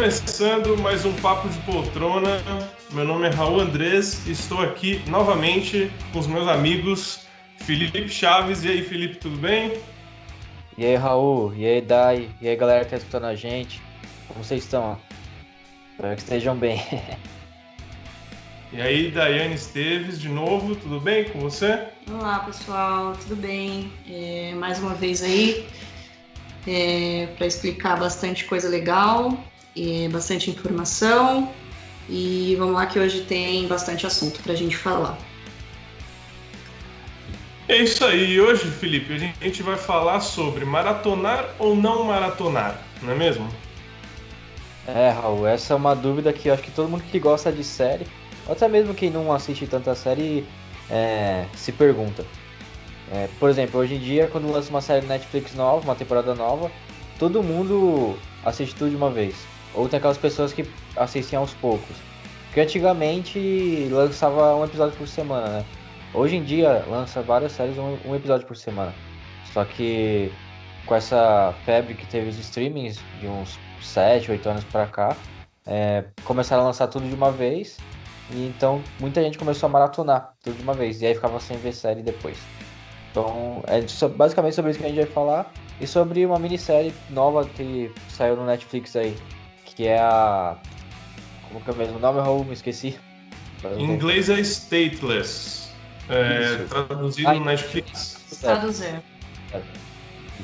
Começando mais um Papo de Poltrona. Meu nome é Raul Andrés e estou aqui novamente com os meus amigos Felipe Chaves. E aí, Felipe, tudo bem? E aí, Raul, e aí, Dai, e aí, galera que tá escutando a gente, como vocês estão? Espero que estejam bem. E aí, Daiane Esteves, de novo, tudo bem com você? Olá, pessoal, tudo bem? Mais uma vez aí para explicar bastante coisa legal, bastante informação, e vamos lá que hoje tem bastante assunto para a gente falar. É isso aí. Hoje, Felipe, a gente vai falar sobre maratonar ou não maratonar, não é mesmo? Raul, essa é uma dúvida que eu acho que todo mundo que gosta de série, ou até mesmo quem não assiste tanta série, se pergunta. Por exemplo, hoje em dia, quando lança uma série Netflix nova, uma temporada nova, todo mundo assiste tudo de uma vez. Ou tem aquelas pessoas que assistem aos poucos. Porque antigamente lançava um episódio por semana, né? Hoje em dia lança várias séries, um episódio por semana. Só que com essa febre que teve os streamings de uns 7, 8 anos pra cá, começaram a lançar tudo de uma vez. E então muita gente começou a maratonar tudo de uma vez. E aí ficava sem ver série depois. Então basicamente sobre isso que a gente vai falar. E sobre uma minissérie nova que saiu no Netflix aí. Que é a... Como que é o mesmo nome, Raul? Me esqueci. Em inglês é Stateless. Traduzido no Netflix. Estado Zero.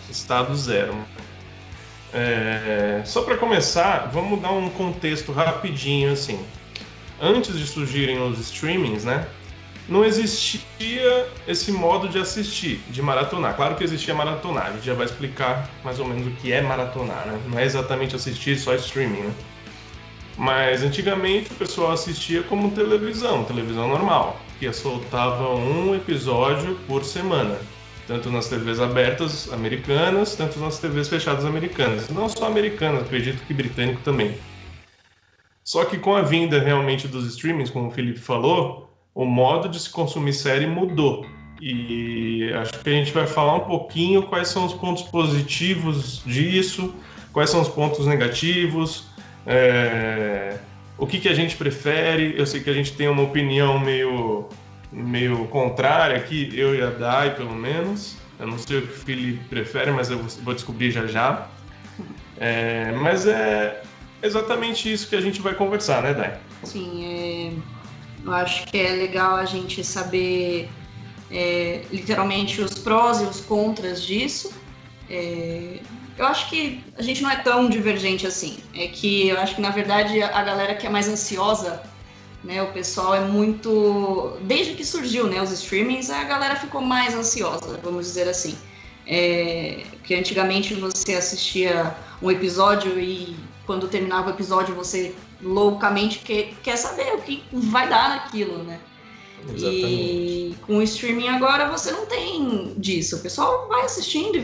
Estado Zero. Só para começar, vamos dar um contexto rapidinho assim. Antes de surgirem os streamings, né? Não existia esse modo de assistir, de maratonar. Claro que existia maratonar, a gente já vai explicar mais ou menos o que é maratonar, né? Não é exatamente assistir só streaming, né? Mas antigamente o pessoal assistia como televisão normal, que soltava um episódio por semana, tanto nas TVs abertas americanas, tanto nas TVs fechadas americanas. Não só americanas, acredito que britânico também. Só que com a vinda realmente dos streamings, como o Felipe falou, o modo de se consumir série mudou. E acho que a gente vai falar um pouquinho quais são os pontos positivos disso, quais são os pontos negativos, o que a gente prefere. Eu sei que a gente tem uma opinião meio contrária aqui, eu e a Dai, pelo menos. Eu não sei o que o Felipe prefere, mas eu vou descobrir já já. Mas é exatamente isso que a gente vai conversar, né, Dai? Sim, eu acho que é legal a gente saber literalmente os prós e os contras disso. Eu acho que a gente não é tão divergente assim. É que eu acho que, na verdade, a galera que é mais ansiosa, né, o pessoal é muito... Desde que surgiu, né, os streamings, a galera ficou mais ansiosa, vamos dizer assim. Porque antigamente você assistia um episódio e quando terminava o episódio você loucamente quer saber o que vai dar naquilo, né? Exatamente. E com o streaming agora você não tem disso. O pessoal vai assistindo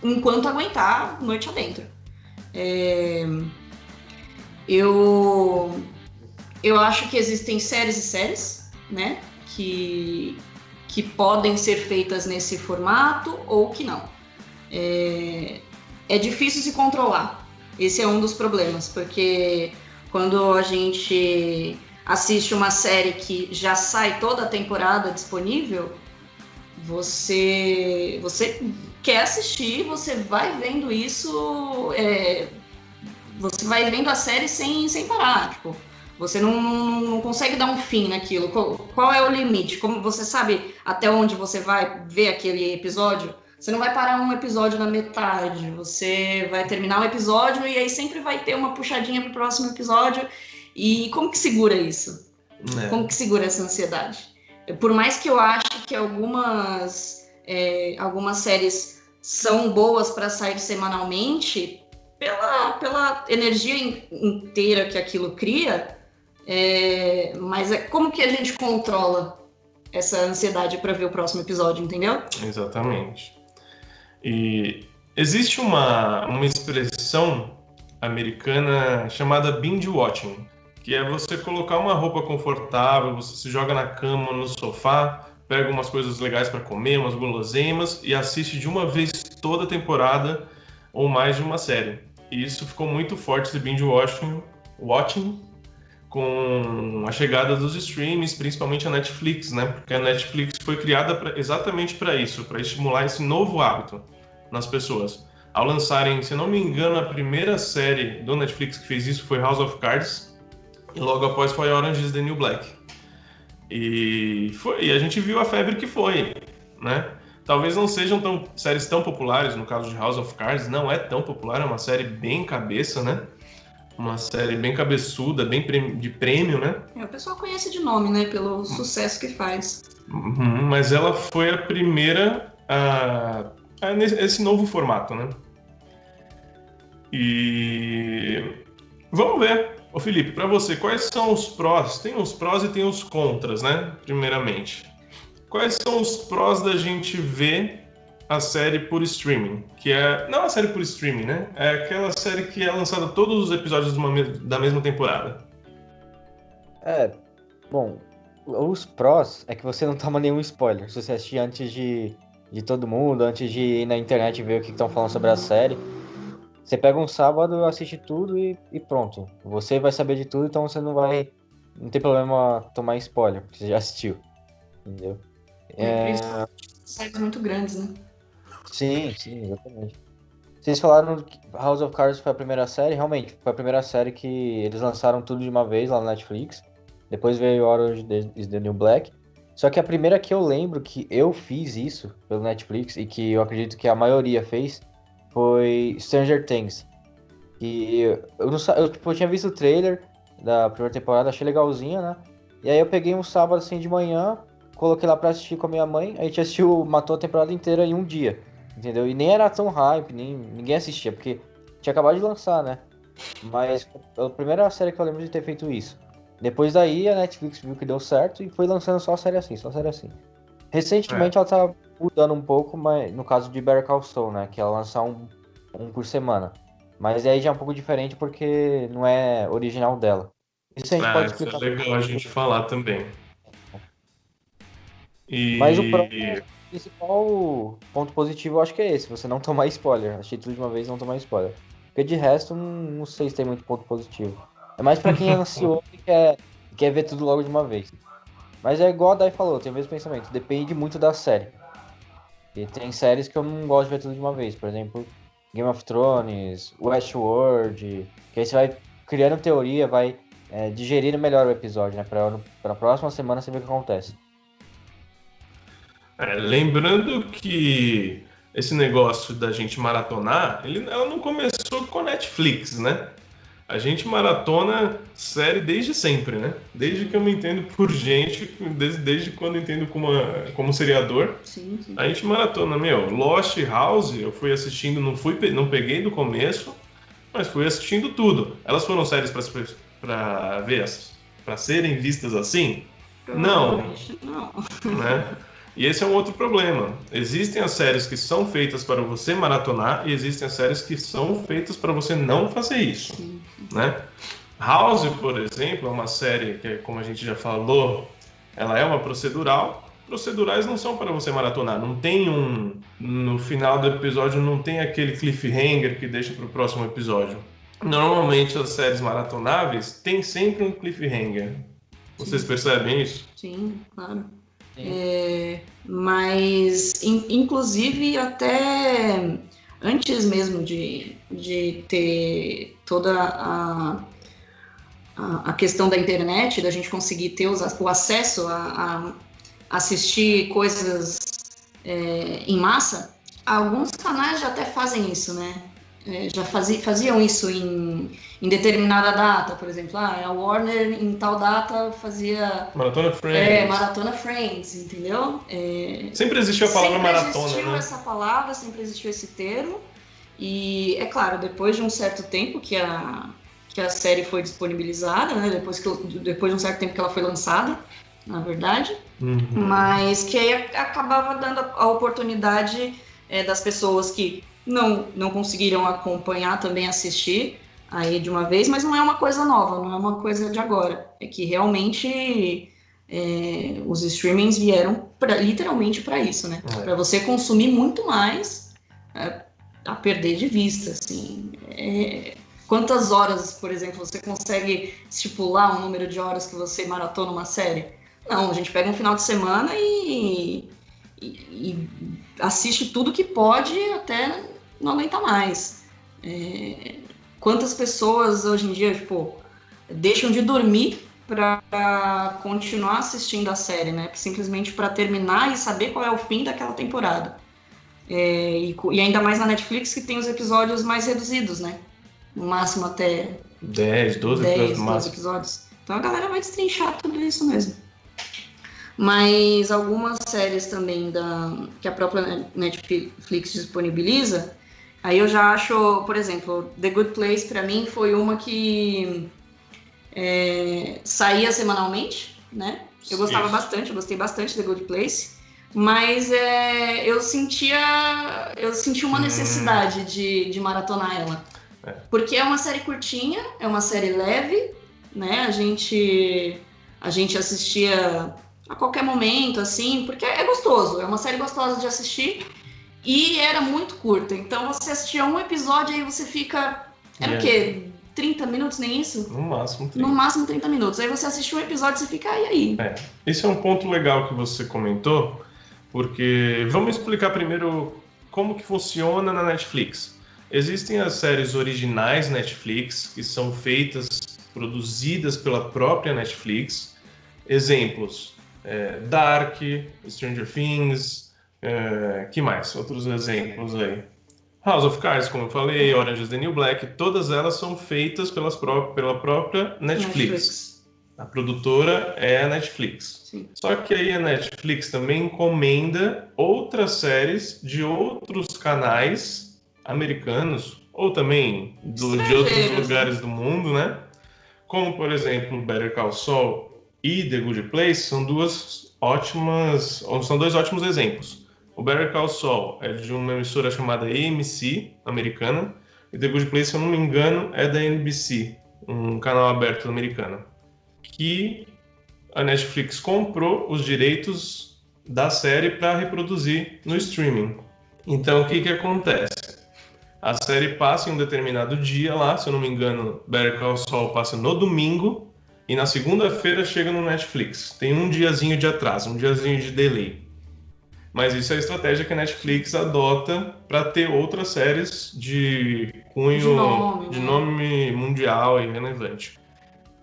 enquanto aguentar noite adentro. Eu acho que existem séries e séries, né? Que podem ser feitas nesse formato ou que não. É difícil se controlar. Esse é um dos problemas, porque quando a gente assiste uma série que já sai toda a temporada disponível, você quer assistir, você vai vendo isso, você vai vendo a série sem parar, tipo, você não consegue dar um fim naquilo. Qual é o limite? Como você sabe até onde você vai ver aquele episódio? Você não vai parar um episódio na metade, você vai terminar um episódio e aí sempre vai ter uma puxadinha pro próximo episódio. E como que segura isso? Como que segura essa ansiedade? Por mais que eu ache que algumas séries são boas para sair semanalmente, pela energia inteira que aquilo cria, mas como que a gente controla essa ansiedade para ver o próximo episódio, entendeu? Exatamente. E existe uma expressão americana chamada binge watching, que é você colocar uma roupa confortável, você se joga na cama, no sofá, pega umas coisas legais para comer, umas guloseimas e assiste de uma vez toda a temporada ou mais de uma série. E isso ficou muito forte, esse binge-watching, com a chegada dos streams, principalmente a Netflix, né? Porque a Netflix foi criada exatamente para isso, para estimular esse novo hábito nas pessoas. Ao lançarem, se não me engano, a primeira série do Netflix que fez isso foi House of Cards, e logo após foi Orange is the New Black. E a gente viu a febre que foi, né? Talvez não sejam séries tão populares, no caso de House of Cards, não é tão popular, é uma série bem cabeça, né? Uma série bem cabeçuda, bem de prêmio, né? O pessoal conhece de nome, né? Pelo sucesso que faz. Mas ela foi a primeira esse novo formato, né? E vamos ver. Ô Felipe, para você, quais são os prós? Tem os prós e tem os contras, né? Primeiramente. Quais são os prós da gente ver a série por streaming? Que é... Não a série por streaming, né? É aquela série que é lançada todos os episódios da mesma temporada. Bom, os prós é que você não toma nenhum spoiler. Se você assistir antes de todo mundo, antes de ir na internet ver o que estão falando sobre a série, você pega um sábado, assiste tudo e pronto. Você vai saber de tudo, então você não tem problema tomar spoiler, porque você já assistiu. Entendeu? Séries muito grandes, né? Sim, exatamente. Vocês falaram que House of Cards foi a primeira série, realmente, foi a primeira série que eles lançaram tudo de uma vez lá no Netflix. Depois veio Orange is the New Black. Só que a primeira que eu lembro que eu fiz isso pelo Netflix, e que eu acredito que a maioria fez, foi Stranger Things. E eu tinha visto o trailer da primeira temporada, achei legalzinha, né? E aí eu peguei um sábado assim de manhã, coloquei lá pra assistir com a minha mãe, a gente matou a temporada inteira em um dia, entendeu? E nem era tão hype, ninguém assistia, porque tinha acabado de lançar, né? Mas foi a primeira série que eu lembro de ter feito isso. Depois daí a Netflix viu que deu certo e foi lançando só série assim. Recentemente ela tá mudando um pouco, mas no caso de Better Call Saul, né? Que ela lançar um por semana. Mas aí já é um pouco diferente porque não é original dela. Isso a gente pode explicar. Isso é legal a gente falar também. Mas o principal ponto positivo eu acho que é esse, você não tomar spoiler. Assistir tudo de uma vez e não tomar spoiler. Porque de resto, não sei se tem muito ponto positivo. É mais pra quem é ansioso e quer ver tudo logo de uma vez. Mas é igual a Dai falou, tem o mesmo pensamento. Depende muito da série. E tem séries que eu não gosto de ver tudo de uma vez. Por exemplo, Game of Thrones, Westworld. Que aí você vai criando teoria, vai digerindo melhor o episódio, né? Pra próxima semana você ver o que acontece. Lembrando que esse negócio da gente maratonar, ela não começou com a Netflix, né? A gente maratona série desde sempre, né? Desde que eu me entendo por gente, desde quando eu entendo como seriador. Sim. A gente maratona, Lost, House, eu fui assistindo, não peguei do começo, mas fui assistindo tudo. Elas foram séries para ver, para serem vistas assim? Não. Né? E esse é um outro problema. Existem as séries que são feitas para você maratonar e existem as séries que são feitas para você não fazer isso, né? House, por exemplo, é uma série que, como a gente já falou, ela é uma procedural. Procedurais não são para você maratonar. Não tem no final do episódio não tem aquele cliffhanger que deixa para o próximo episódio. Normalmente as séries maratonáveis têm sempre um cliffhanger. Vocês percebem isso? Sim, claro. Mas, inclusive, até antes mesmo de ter toda a questão da internet, da gente conseguir ter o acesso a assistir coisas em massa, alguns canais já até fazem isso, né? Já faziam isso em determinada data, por exemplo. A Warner em tal data fazia... Maratona Friends. Maratona Friends, entendeu? Sempre existiu a palavra maratona, né? Sempre existiu essa palavra, sempre existiu esse termo. E, é claro, depois de um certo tempo que a série foi disponibilizada, né? Depois de um certo tempo que ela foi lançada, na verdade. Mas que aí acabava dando a oportunidade das pessoas que não conseguiram acompanhar, também assistir aí de uma vez, mas não é uma coisa nova, não é uma coisa de agora. É que realmente os streamings vieram literalmente para isso, né? Para você consumir muito mais a perder de vista, assim. Quantas horas, por exemplo, você consegue estipular um número de horas que você maratona uma série? Não, a gente pega um final de semana e assiste tudo que pode até não aguentar mais. Quantas pessoas hoje em dia, tipo, deixam de dormir para continuar assistindo a série, né? Simplesmente para terminar e saber qual é o fim daquela temporada. E ainda mais na Netflix, que tem os episódios mais reduzidos, né? No máximo até 10, 12 episódios. Então a galera vai destrinchar tudo isso mesmo. Mas algumas séries também que a própria Netflix disponibiliza, aí eu já acho, por exemplo, The Good Place pra mim foi uma que saía semanalmente, né? Eu gostava bastante, eu gostei bastante de The Good Place, mas eu senti uma necessidade de maratonar ela. Porque é uma série curtinha, é uma série leve, né? A gente assistia a qualquer momento, assim, porque é gostoso, é uma série gostosa de assistir e era muito curta. Então você assistia um episódio e aí você fica... Era o quê? 30 minutos, nem isso? No máximo 30. No máximo 30 minutos. Aí você assiste um episódio e você fica, e aí? Esse é um ponto legal que você comentou, porque vamos explicar primeiro como que funciona na Netflix. Existem as séries originais Netflix, que são produzidas pela própria Netflix. Exemplos, Dark, Stranger Things, que mais? Outros exemplos aí. House of Cards, como eu falei, Orange is the New Black, todas elas são feitas pela própria Netflix. A produtora é a Netflix. Sim. Só que aí a Netflix também encomenda outras séries de outros canais americanos, ou também de outros lugares do mundo, né? Como, por exemplo, Better Call Saul e The Good Place são dois ótimos exemplos. O Better Call Saul é de uma emissora chamada AMC, americana, e The Good Place, se eu não me engano, é da NBC, um canal aberto americano, que a Netflix comprou os direitos da série para reproduzir no streaming. Então, o que acontece? A série passa em um determinado dia lá, se eu não me engano, Better Call Saul passa no domingo e na segunda-feira chega no Netflix. Tem um diazinho de atraso, um diazinho de delay. Mas isso é a estratégia que a Netflix adota para ter outras séries de cunho, de nome mundial e relevante.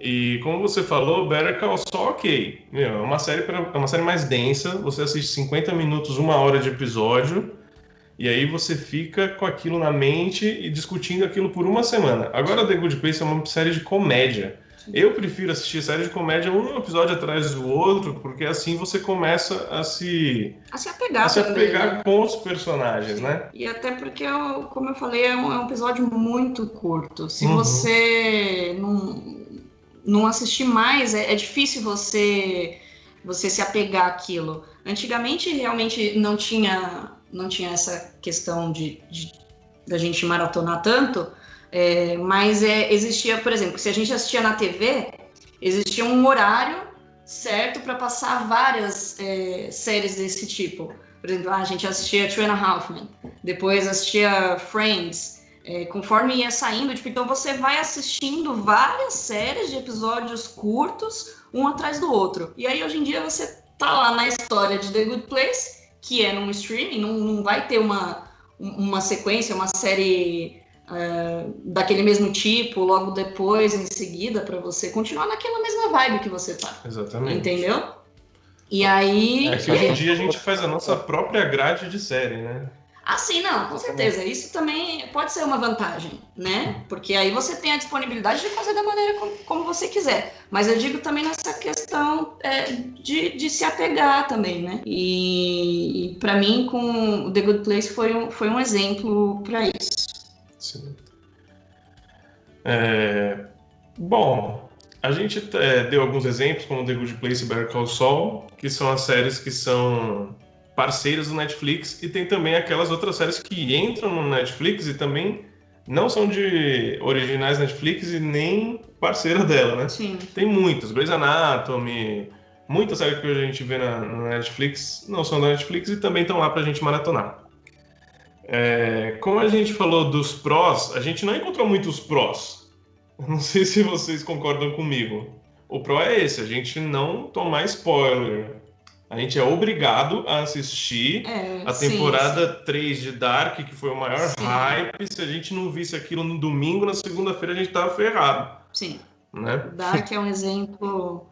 E como você falou, Better Call Saul, ok. É uma série mais densa, você assiste 50 minutos, 1 hora de episódio, e aí você fica com aquilo na mente e discutindo aquilo por uma semana. Agora, The Good Place é uma série de comédia. Eu prefiro assistir série de comédia um episódio atrás do outro, porque assim você começa a se apegar com os personagens, né? E até porque, como eu falei, é um episódio muito curto. Se você não assistir mais, é difícil você se apegar àquilo. Antigamente, realmente, não tinha essa questão da gente maratonar tanto, mas existia, por exemplo, se a gente assistia na TV, existia um horário certo para passar várias séries desse tipo. Por exemplo, a gente assistia Two and a Half Men, depois assistia Friends, conforme ia saindo, então você vai assistindo várias séries de episódios curtos, um atrás do outro. E aí, hoje em dia, você tá lá na história de The Good Place, que é num streaming, não vai ter uma sequência, uma série daquele mesmo tipo, logo depois, em seguida, para você continuar naquela mesma vibe que você tá. Exatamente. Entendeu? E aí... que hoje em dia a gente faz a nossa própria grade de série, né? Ah, sim, não, com certeza. Isso também pode ser uma vantagem, né? Porque aí você tem a disponibilidade de fazer da maneira como você quiser. Mas eu digo também nessa questão de se apegar também, né? E para mim, com o The Good Place foi um exemplo para isso. Sim. Bom, a gente deu alguns exemplos, como The Good Place e Better Call Saul, que são as séries que são parceiras do Netflix, e tem também aquelas outras séries que entram no Netflix e também não são de originais Netflix e nem parceira dela, né? Sim. Tem muitas, Grey's Anatomy, muitas séries que hoje a gente vê na Netflix não são da Netflix e também estão lá pra gente maratonar. Como a gente falou dos prós, a gente não encontrou muitos prós. Eu não sei se vocês concordam comigo. O pró é esse, a gente não tomar spoiler. A gente é obrigado a assistir a Sim, temporada sim. 3 de Dark, que foi o maior Sim, hype. Se a gente não visse aquilo no domingo, na segunda-feira a gente tava ferrado, sim. né? Dark é um exemplo,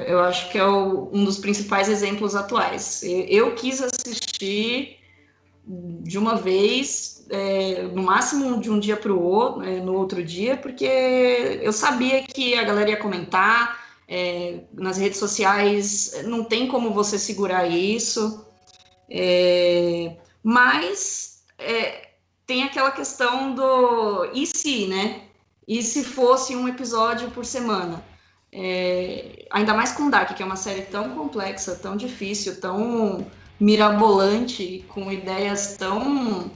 eu acho que é um dos principais exemplos atuais. Eu quis assistir de uma vez, no máximo de um dia para o outro, no outro dia, porque eu sabia que a galera ia comentar, nas redes sociais não tem como você segurar isso, mas tem aquela questão do e se, né? E se fosse um episódio por semana? Ainda mais com Dark, que é uma série tão complexa, tão difícil, tão mirabolante, com ideias tão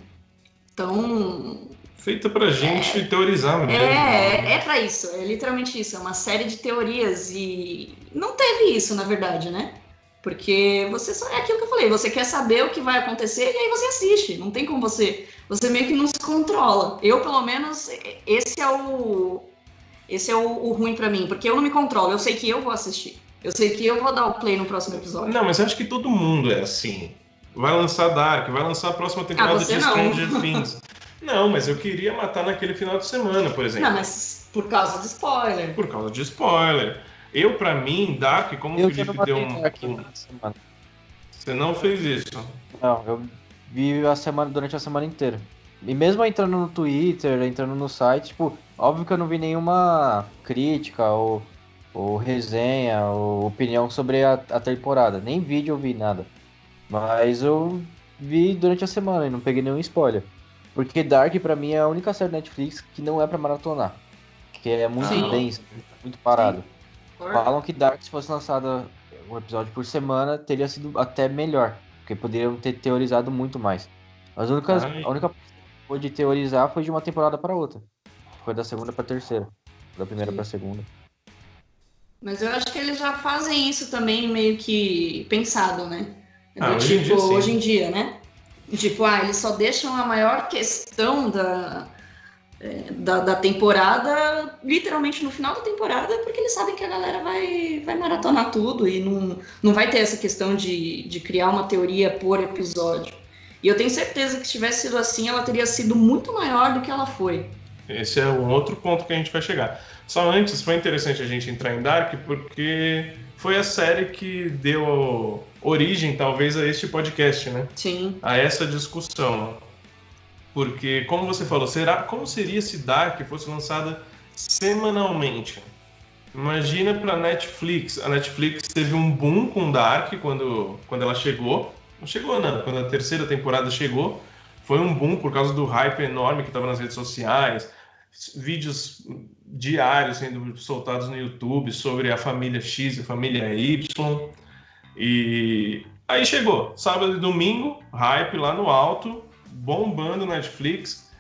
Feita pra gente teorizar mesmo. é para isso, é literalmente isso, é uma série de teorias e não teve isso, na verdade, né? Porque você só é aquilo que eu falei, você quer saber o que vai acontecer e aí você assiste, não tem como você meio que não se controla. Eu, pelo menos, esse é o ruim pra mim, porque eu não me controlo, eu sei que eu vou assistir. Eu sei que eu vou dar o play no próximo episódio. Não, mas eu acho que todo mundo é assim. Vai lançar Dark, vai lançar a próxima temporada Você de não. Stranger Things. Não, mas eu queria matar naquele final de semana, por exemplo. Não, mas por causa de spoiler. Por causa de spoiler. Pra mim, Dark, como o Eu já não Felipe deu matei Dark na semana. Você não fez isso. Não, eu vi a semana durante a semana inteira. E mesmo entrando no Twitter, entrando no site, tipo, óbvio que eu não vi nenhuma crítica ou resenha ou opinião sobre a temporada. Nem vídeo eu vi nada. Mas eu vi durante a semana e não peguei nenhum spoiler. Porque Dark pra mim é a única série Netflix que não é pra maratonar. Que é muito Sim. densa, muito parado. Sim. Falam que Dark, se fosse lançada um episódio por semana, teria sido até melhor. Porque poderiam ter teorizado muito mais. A única coisa que pôde teorizar foi de uma temporada para outra. Foi da segunda pra terceira. Da primeira Sim. pra segunda. Mas eu acho que eles já fazem isso também meio que pensado, né? Hoje em dia, sim. Hoje em dia, né? Tipo, eles só deixam a maior questão da temporada, literalmente no final da temporada, porque eles sabem que a galera vai maratonar tudo e não vai ter essa questão de criar uma teoria por episódio. E eu tenho certeza que se tivesse sido assim, ela teria sido muito maior do que ela foi. Esse é um outro ponto que a gente vai chegar. Só antes, foi interessante a gente entrar em Dark, porque foi a série que deu origem, talvez, a este podcast, né? Sim. A essa discussão. Porque, como você falou, como seria se Dark fosse lançada semanalmente? Imagina para Netflix. A Netflix teve um boom com Dark quando ela chegou. Não chegou, não. Quando a terceira temporada chegou, foi um boom por causa do hype enorme que estava nas redes sociais. Vídeos diários sendo soltados no YouTube sobre a família X e a família Y. E aí chegou, sábado e domingo, hype lá no alto, bombando Netflix.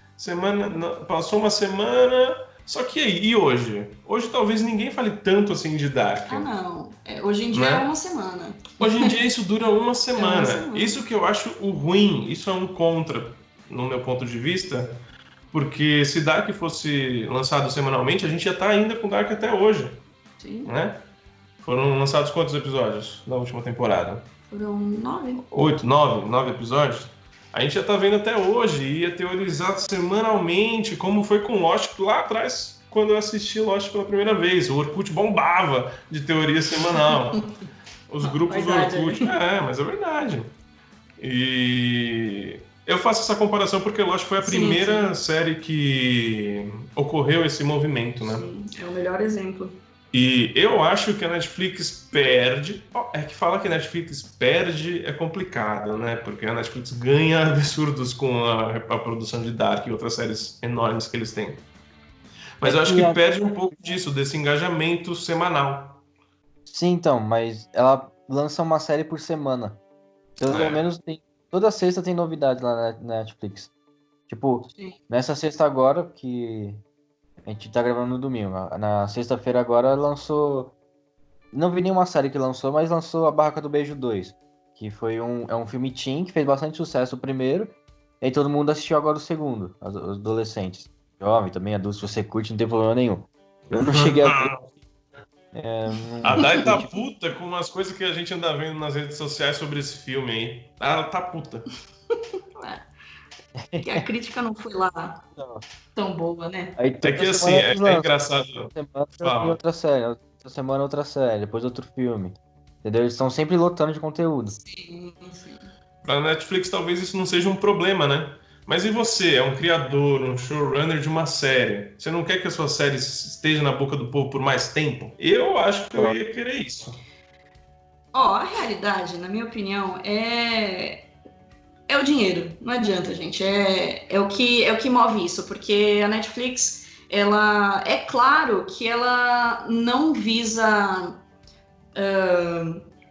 Passou uma semana, só que aí, e hoje? Hoje talvez ninguém fale tanto assim de Dark. Não. Hoje em dia é uma semana. Hoje em dia isso dura uma semana. Uma semana. Isso que eu acho o ruim, isso é um contra, no meu ponto de vista, porque se Dark fosse lançado semanalmente, a gente já tá ainda com Dark até hoje. Sim. Né? Foram lançados quantos episódios na última temporada? Foram 9. 9 episódios? A gente já tá vendo até hoje, ia teorizar semanalmente, como foi com Lost lá atrás, quando eu assisti Lost pela primeira vez. O Orkut bombava de teoria semanal. Os grupos do Orkut. Mas é verdade. E eu faço essa comparação porque Lost foi a primeira série que ocorreu esse movimento, né? Sim, é o melhor exemplo. E eu acho que a Netflix perde. É que falar que a Netflix perde é complicado, né? Porque a Netflix ganha absurdos com a produção de Dark e outras séries enormes que eles têm. Mas eu acho que perde um pouco disso, desse engajamento semanal. Sim, então, mas ela lança uma série por semana. Pelo menos toda sexta tem novidade lá na Netflix. Tipo, nessa sexta agora, que a gente tá gravando no domingo. Na sexta-feira agora lançou... Não vi nenhuma série que lançou, mas lançou A Barraca do Beijo 2. Que foi um filme teen que fez bastante sucesso o primeiro. E aí todo mundo assistiu agora o segundo, os adolescentes. Jovem, também adulto, se você curte, não tem problema nenhum. Eu não cheguei a ver. A Dai tá puta com umas coisas que a gente anda vendo nas redes sociais sobre esse filme aí. Ela tá puta. Que a crítica não foi lá tão boa, né? Aí, É que assim, é engraçado. Semana outra semana outra série, depois outro filme. Entendeu? Eles estão sempre lotando de conteúdo. Sim. Pra Netflix talvez isso não seja um problema, né? Mas e você? É um criador, um showrunner de uma série. Você não quer que a sua série esteja na boca do povo por mais tempo? Eu acho que eu ia querer isso. A realidade, na minha opinião, é o dinheiro. Não adianta, gente. É o que move isso, porque a Netflix, ela é claro que ela não visa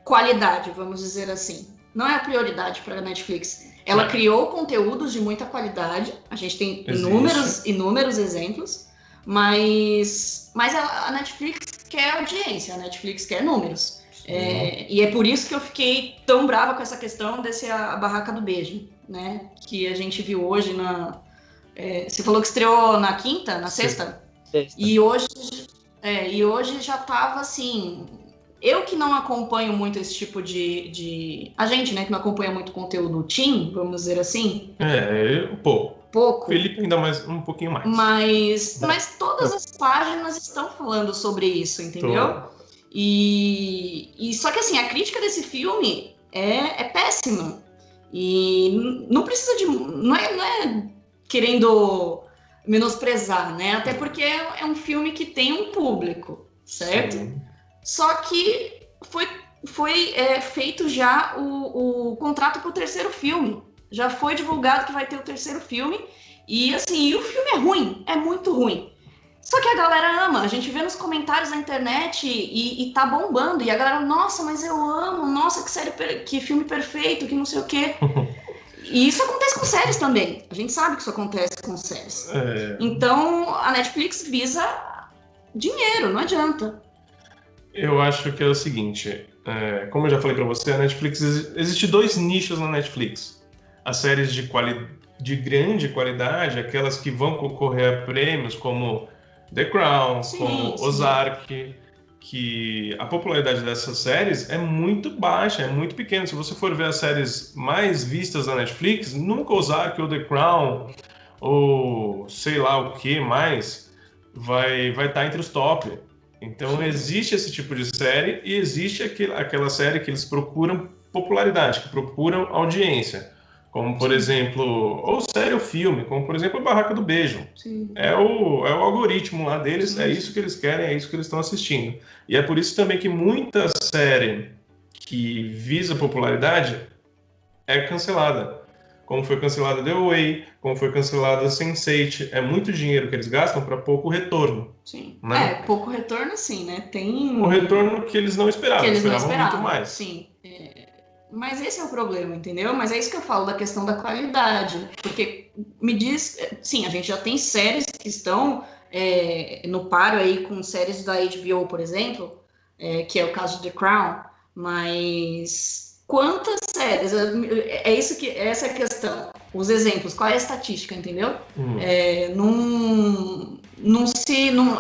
qualidade, vamos dizer assim. Não é a prioridade para a Netflix. Ela criou conteúdos de muita qualidade. A gente tem inúmeros exemplos, mas a Netflix quer audiência, a Netflix quer números. E é por isso que eu fiquei tão brava com essa questão a Barraca do Beijo, né? Que a gente viu hoje você falou que estreou na quinta, na sexta? E hoje já tava assim. Eu que não acompanho muito esse tipo a gente, né, que não acompanha muito conteúdo teen, vamos dizer assim. Pouco. Felipe ainda um pouquinho mais. Mas todas as páginas estão falando sobre isso, entendeu? E só que assim, a crítica desse filme é péssima. E não precisa não é querendo menosprezar, né? Até porque é um filme que tem um público, certo? Sim. Só que foi feito já o contrato para o terceiro filme. Já foi divulgado que vai ter o terceiro filme. E assim, o filme é ruim, é muito ruim. Só que a galera ama. A gente vê nos comentários na internet e tá bombando. E a galera, nossa, mas eu amo. Nossa, que filme perfeito, que não sei o quê. E isso acontece com séries também. A gente sabe que isso acontece com séries. Então, a Netflix visa dinheiro, não adianta. Eu acho que é o seguinte, como eu já falei pra você, a Netflix, existe 2 nichos na Netflix. As séries de grande qualidade, aquelas que vão concorrer a prêmios como The Crown, como Ozark, que a popularidade dessas séries é muito baixa, é muito pequena. Se você for ver as séries mais vistas da Netflix, nunca Ozark ou The Crown, ou sei lá o que mais, vai estar entre os top. Então existe esse tipo de série e existe aquela série que eles procuram popularidade, que procuram audiência. Como, por exemplo, ou série ou filme, como, por exemplo, a Barraca do Beijo. Sim. É o algoritmo lá deles, é isso que eles querem, é isso que eles estão assistindo. E é por isso também que muita série que visa popularidade é cancelada. Como foi cancelada The Way, como foi cancelada Sense8. É muito dinheiro que eles gastam para pouco retorno. Sim. Né? Pouco retorno, sim, né? Tem o retorno que eles não esperavam. Eles esperavam muito mais. Sim. Mas esse é o problema, entendeu? Mas é isso que eu falo da questão da qualidade. Porque me diz... Sim, a gente já tem séries que estão no paro aí com séries da HBO, por exemplo, que é o caso de The Crown, mas... Quantas séries? Essa é a questão. Os exemplos, qual é a estatística, entendeu?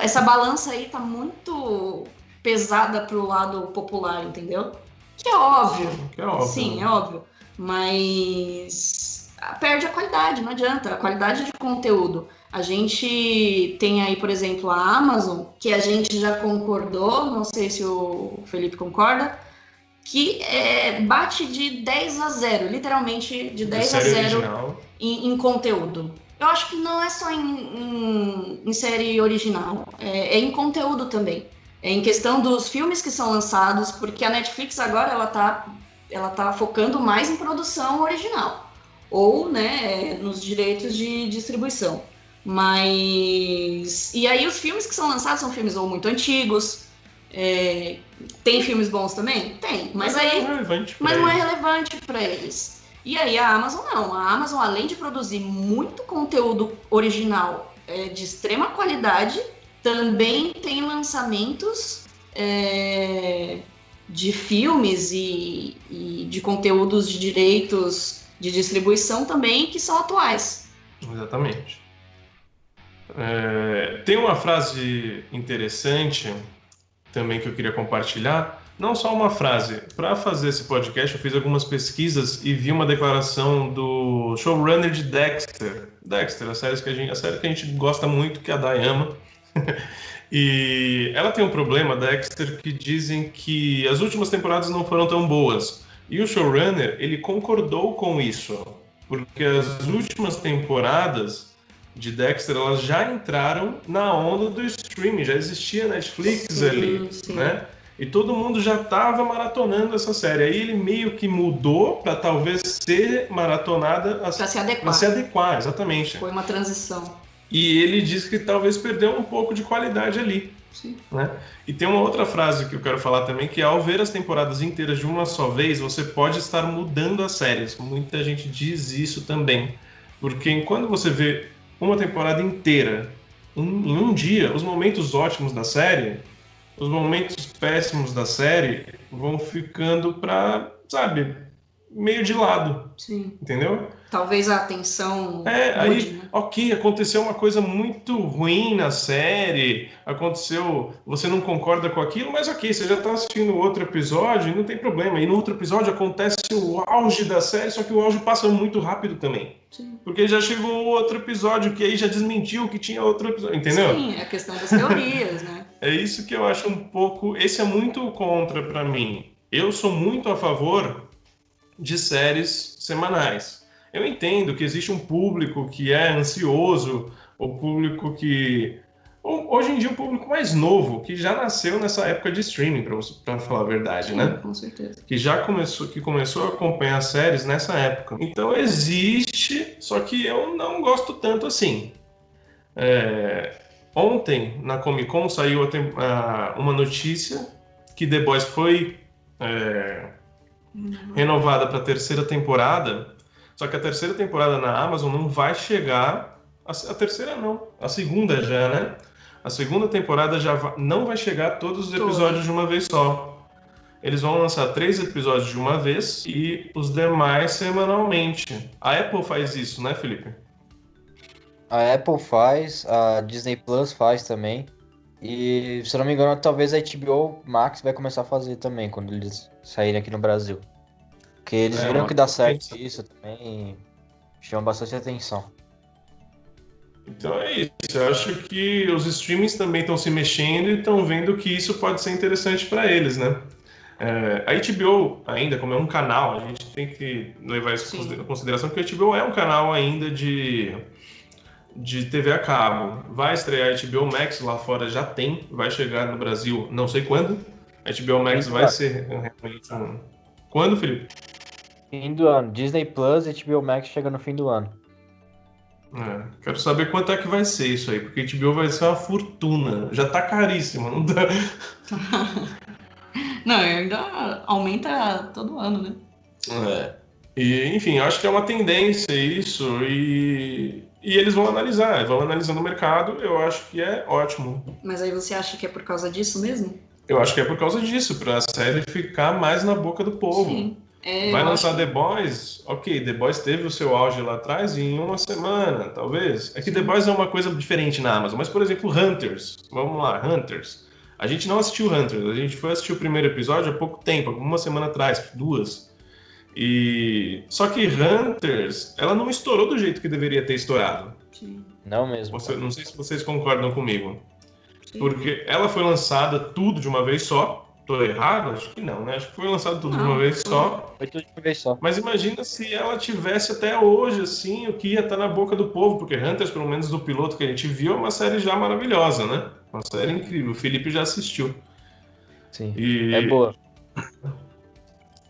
Essa balança aí tá muito pesada pro lado popular, entendeu? Que é óbvio. Sim, é óbvio. Mas perde a qualidade, não adianta. A qualidade de conteúdo. A gente tem aí, por exemplo, a Amazon, que a gente já concordou, não sei se o Felipe concorda, que bate de 10-0, literalmente de 10-0 em conteúdo. Eu acho que não é só em série original, é em conteúdo também. É em questão dos filmes que são lançados, porque a Netflix agora ela tá focando mais em produção original, ou nos direitos de distribuição. Mas... E aí os filmes que são lançados são filmes ou muito antigos. Tem filmes bons também? Tem, mas não é relevante para eles. E aí a Amazon não. A Amazon, além de produzir muito conteúdo original de extrema qualidade, também tem lançamentos de filmes e de conteúdos de direitos de distribuição também que são atuais. Exatamente. Tem uma frase interessante também que eu queria compartilhar. Não só uma frase. Para fazer esse podcast, eu fiz algumas pesquisas e vi uma declaração do showrunner de Dexter. Dexter, a série que a gente gosta muito, que a Day ama. E ela tem um problema, Dexter, que dizem que as últimas temporadas não foram tão boas. E o showrunner, ele concordou com isso. Porque as últimas temporadas de Dexter, elas já entraram na onda do streaming. Já existia Netflix ali, né? E todo mundo já estava maratonando essa série. Aí ele meio que mudou para talvez ser maratonada... Para se adequar. Para se adequar, exatamente. Foi uma transição. E ele disse que talvez perdeu um pouco de qualidade ali. Sim. Né? E tem uma outra frase que eu quero falar também, que ao ver as temporadas inteiras de uma só vez, você pode estar mudando as séries. Muita gente diz isso também. Porque quando você vê uma temporada inteira em um dia, os momentos ótimos da série... os momentos péssimos da série vão ficando para, sabe, meio de lado. Sim. Entendeu? Talvez a atenção... aí, ok, aconteceu uma coisa muito ruim na série, aconteceu, você não concorda com aquilo, mas ok, você já está assistindo outro episódio e não tem problema. E no outro episódio acontece o auge da série, só que o auge passa muito rápido também. Sim. Porque já chegou outro episódio que aí já desmentiu que tinha outro episódio, entendeu? Sim, é a questão das teorias, né? É isso que eu acho um pouco... Esse é muito contra para mim. Eu sou muito a favor de séries semanais. Eu entendo que existe um público que é ansioso, o público que... Hoje em dia, o público mais novo, que já nasceu nessa época de streaming, para falar a verdade, Sim, né? Com certeza. Que começou a acompanhar séries nessa época. Então existe, só que eu não gosto tanto assim. Ontem, na Comic Con, saiu uma notícia que The Boys foi renovada para a terceira temporada, só que a terceira temporada na Amazon não vai chegar... A terceira não, a segunda já, né? A segunda temporada não vai chegar todos os episódios de uma vez só. Eles vão lançar 3 episódios de uma vez e os demais semanalmente. A Apple faz isso, né, Felipe? A Apple faz, a Disney Plus faz também. E, se eu não me engano, talvez a HBO Max vai começar a fazer também, quando eles saírem aqui no Brasil. Porque eles viram que dá certo isso também, chama bastante atenção. Então é isso, eu acho que os streamings também estão se mexendo e estão vendo que isso pode ser interessante para eles, né? A HBO ainda, como é um canal, a gente tem que levar isso em consideração, porque a HBO é um canal ainda de TV a cabo. Vai estrear a HBO Max, lá fora já tem, vai chegar no Brasil não sei quando. A HBO Max vai ser realmente Quando, Felipe? Fim do ano. Disney Plus e HBO Max chega no fim do ano. Quero saber quanto é que vai ser isso aí, porque a HBO vai ser uma fortuna. Já tá caríssimo, não dá. Não, ainda aumenta todo ano, né? E, enfim, eu acho que é uma tendência isso, e eles vão analisando o mercado, eu acho que é ótimo. Mas aí você acha que é por causa disso mesmo? Eu acho que é por causa disso, pra série ficar mais na boca do povo. Sim. Vai lançar The Boys, ok, The Boys teve o seu auge lá atrás em uma semana, talvez. É que The Boys é uma coisa diferente na Amazon, mas, por exemplo, Hunters, vamos lá, Hunters. A gente não assistiu Hunters, a gente foi assistir o primeiro episódio há pouco tempo, uma semana atrás, 2. Só que Hunters, ela não estourou do jeito que deveria ter estourado. Sim. Não mesmo. Não sei se vocês concordam comigo. Sim. Porque ela foi lançada tudo de uma vez só. Tô errado? Acho que não, né? Acho que foi lançado tudo de uma vez só. Foi tudo de uma vez só. Mas imagina se ela tivesse até hoje, assim, o que ia estar na boca do povo, porque Hunters, pelo menos do piloto que a gente viu, é uma série já maravilhosa, né? Uma série incrível. O Felipe já assistiu. Sim, é boa.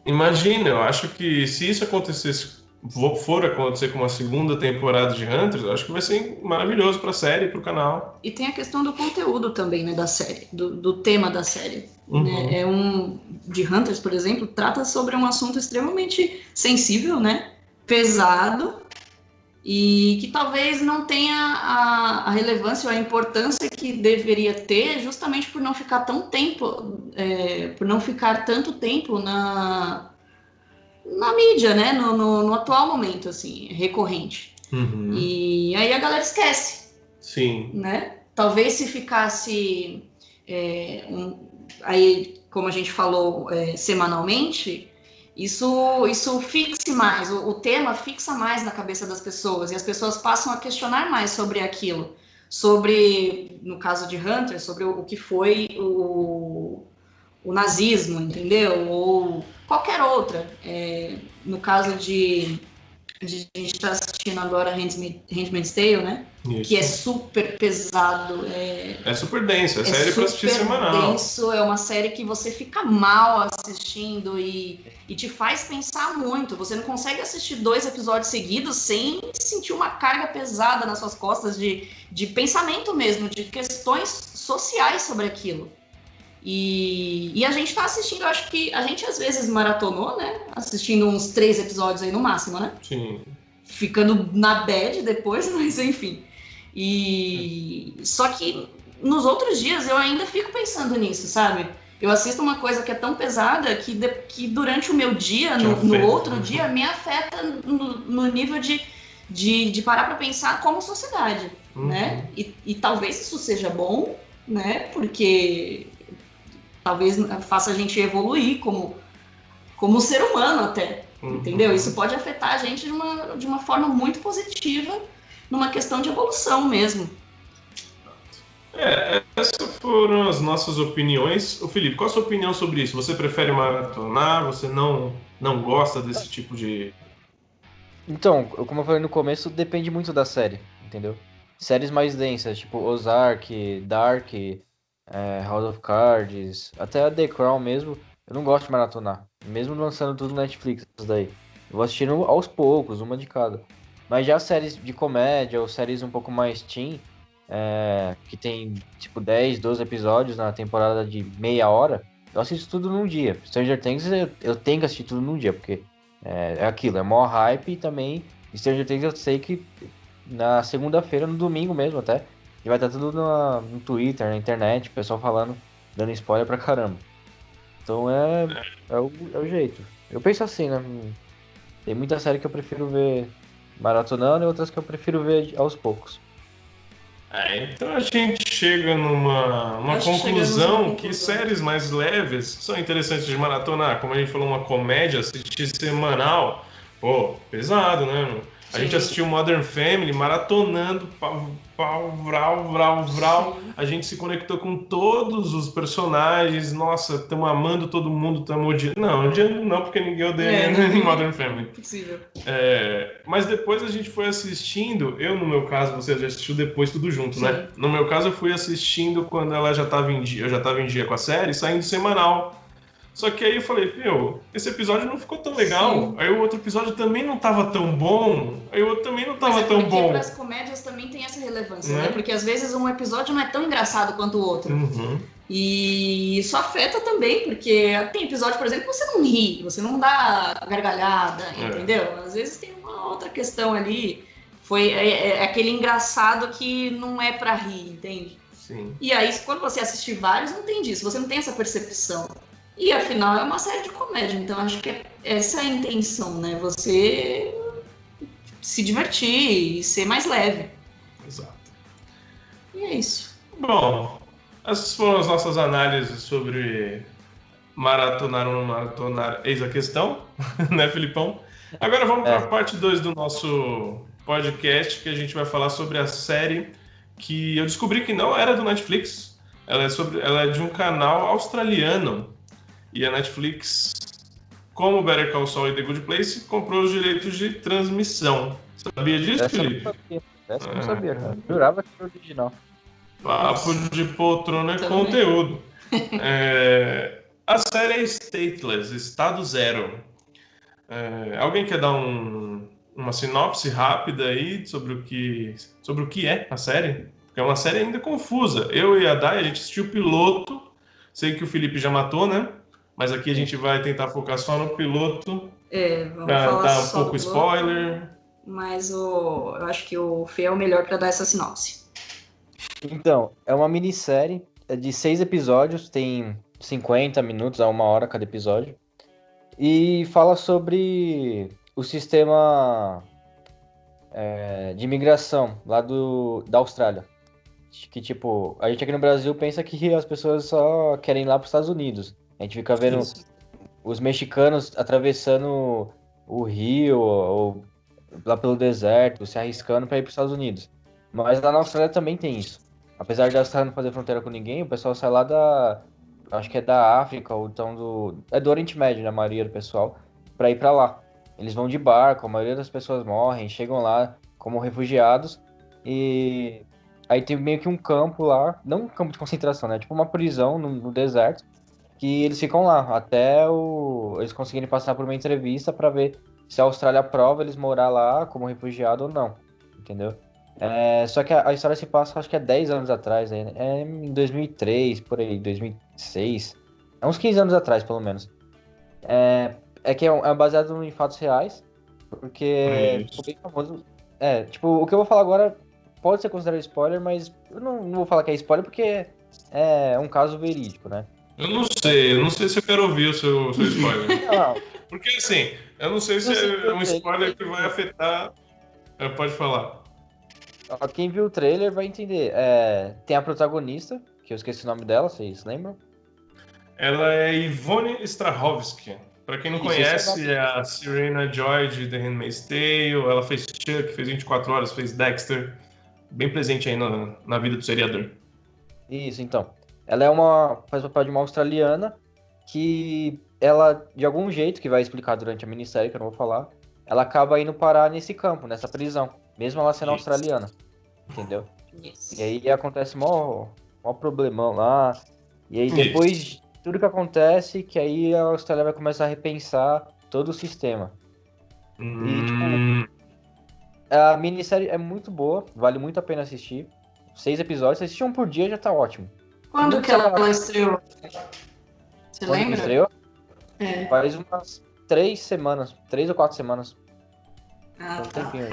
Imagina, eu acho que se isso for acontecer com uma segunda temporada de Hunters, eu acho que vai ser maravilhoso pra série e pro canal. E tem a questão do conteúdo também, né, da série, do tema da série. Uhum. Né? De Hunters, por exemplo, trata sobre um assunto extremamente sensível, né, pesado, e que talvez não tenha a relevância ou a importância que deveria ter, justamente por não ficar tanto tempo na mídia, né? No atual momento, assim, recorrente. Uhum. E aí a galera esquece, Sim. né? Talvez se ficasse aí, como a gente falou, semanalmente, isso fixe mais, o tema fixa mais na cabeça das pessoas, e as pessoas passam a questionar mais sobre aquilo, sobre, no caso de Hunter, sobre o que foi o nazismo, entendeu? Ou qualquer outra. No caso de a gente está assistindo agora Handmaid's Tale, né? Isso. Que é super pesado. É super denso, é série pra assistir semanal. Denso, é uma série que você fica mal assistindo e te faz pensar muito. Você não consegue assistir 2 episódios seguidos sem sentir uma carga pesada nas suas costas de pensamento mesmo, de questões sociais sobre aquilo. E a gente tá assistindo, eu acho que a gente às vezes maratonou, né? Assistindo uns 3 episódios aí no máximo, né? Sim. Ficando na bad depois, mas enfim. Só que nos outros dias eu ainda fico pensando nisso, sabe? Eu assisto uma coisa que é tão pesada que durante o meu dia, no outro dia, me afeta no nível de parar para pensar como sociedade, né? E talvez isso seja bom, né? Porque talvez faça a gente evoluir como ser humano até, entendeu? Isso pode afetar a gente de uma forma muito positiva, numa questão de evolução mesmo. Essas foram as nossas opiniões. Ô Felipe, qual a sua opinião sobre isso? Você prefere maratonar? Você não gosta desse tipo de... Então, como eu falei no começo, depende muito da série, entendeu? Séries mais densas, tipo Ozark, Dark, House of Cards, até a The Crown mesmo, eu não gosto de maratonar. Mesmo lançando tudo no Netflix, isso daí. Eu vou assistindo aos poucos, uma de cada. Mas já séries de comédia ou séries um pouco mais teen, que tem tipo 10, 12 episódios na temporada de meia hora, eu assisto tudo num dia. Stranger Things eu tenho que assistir tudo num dia, porque é aquilo, é maior hype. E também Stranger Things eu sei que na segunda-feira, no domingo mesmo até, e vai estar tudo no Twitter, na internet, o pessoal falando, dando spoiler pra caramba. Então é o jeito. Eu penso assim, né? Tem muita série que eu prefiro ver maratonando e outras que eu prefiro ver aos poucos. Então a gente chega numa conclusão que séries mais leves são interessantes de maratonar. Como a gente falou, uma comédia, assistir semanal, pô, pesado, né? A gente assistiu Modern Family maratonando, vral. A gente se conectou com todos os personagens. Nossa, estamos amando todo mundo, estamos odiando. Não, odiando não, porque ninguém odeia em Modern Family. Possível. Mas depois a gente foi assistindo. Eu, no meu caso, você já assistiu depois tudo junto, né? No meu caso, eu fui assistindo quando ela já estava em dia. Eu já estava em dia com a série, saindo semanal. Só que aí eu falei, esse episódio não ficou tão legal. Sim. Aí o outro episódio também não tava tão bom. Aí o outro também não tava tão bom. Porque para as comédias também tem essa relevância, né? Porque às vezes um episódio não é tão engraçado quanto o outro. E isso afeta também, porque tem episódio, por exemplo, que você não ri, você não dá gargalhada, entendeu? Às vezes tem uma outra questão ali. É aquele engraçado que não é para rir, entende? Sim. E aí, quando você assistir vários, não tem disso. Você não tem essa percepção. E afinal é uma série de comédia, então acho que essa é a intenção, né? Você se divertir e ser mais leve. Exato. E é isso. Bom, essas foram as nossas análises sobre maratonar ou não maratonar, eis a questão, né, Filipão? Agora vamos para a parte 2 do nosso podcast, que a gente vai falar sobre a série que eu descobri que não era do Netflix. Ela é de um canal australiano. E a Netflix, como Better Call Saul e The Good Place, comprou os direitos de transmissão. Sabia disso, Felipe? Essa eu não sabia, cara. Eu jurava que era original. Papo de poltrona é conteúdo. A série é Stateless, Estado Zero. Alguém quer dar uma sinopse rápida aí sobre o que é a série? Porque é uma série ainda confusa. Eu e a Dai, a gente assistiu o piloto. Sei que o Felipe já matou, né? Mas aqui a gente vai tentar focar só no piloto. Vamos pra falar dar um só pouco do spoiler. piloto, mas eu acho que o Fê é o melhor para dar essa sinopse. Então, é uma minissérie de 6 episódios, tem 50 minutos a 1 hora cada episódio. E fala sobre o sistema de imigração lá da Austrália. Que, tipo, a gente aqui no Brasil pensa que as pessoas só querem ir lá para os Estados Unidos. A gente fica vendo Isso. os mexicanos atravessando o rio ou lá pelo deserto, se arriscando para ir para os Estados Unidos. Mas lá na Austrália também tem isso. Apesar de a Austrália não fazer fronteira com ninguém, o pessoal sai lá acho que é da África ou então do Oriente Médio, né, a maioria do pessoal, para ir para lá. Eles vão de barco, a maioria das pessoas morrem, chegam lá como refugiados e aí tem meio que um campo lá, não um campo de concentração, né? Tipo uma prisão no deserto, que eles ficam lá até eles conseguirem passar por uma entrevista para ver se a Austrália aprova eles morar lá como refugiado ou não, entendeu? Só que a história se passa, acho que é 10 anos atrás, né? É em 2003, por aí, 2006. É uns 15 anos atrás, pelo menos. É que é baseado em fatos reais, porque ficou bem famoso. Tipo, o que eu vou falar agora pode ser considerado spoiler, mas eu não vou falar que é spoiler porque é um caso verídico, né? Eu não sei se eu quero ouvir o seu spoiler. Não, Porque assim, eu não sei se é um spoiler que vai afetar. Pode falar. quem viu o trailer vai entender. Tem a protagonista, que eu esqueci o nome dela, vocês lembram? Ela é Yvonne Strahovski. Pra quem não Isso, conhece, é a Serena Joy de The Handmaid's Tale. Ela fez Chuck, fez 24 Horas, fez Dexter. Bem presente aí na vida do seriador. Isso, então. Ela faz o papel de uma australiana que ela, de algum jeito, que vai explicar durante a minissérie, que eu não vou falar, ela acaba indo parar nesse campo, nessa prisão, mesmo ela sendo Isso. australiana, entendeu? Isso. E aí acontece mó problemão lá, e aí depois de tudo que acontece, que aí a Austrália vai começar a repensar todo o sistema. E, tipo, a minissérie é muito boa, vale muito a pena assistir. 6 episódios, se assistir um por dia já tá ótimo. Quando Não que ela precisa- estreou? Você Quando que lembra? estreou? É. Faz umas 3 semanas, 3 ou 4 semanas. Ah, Um tá. tempinho.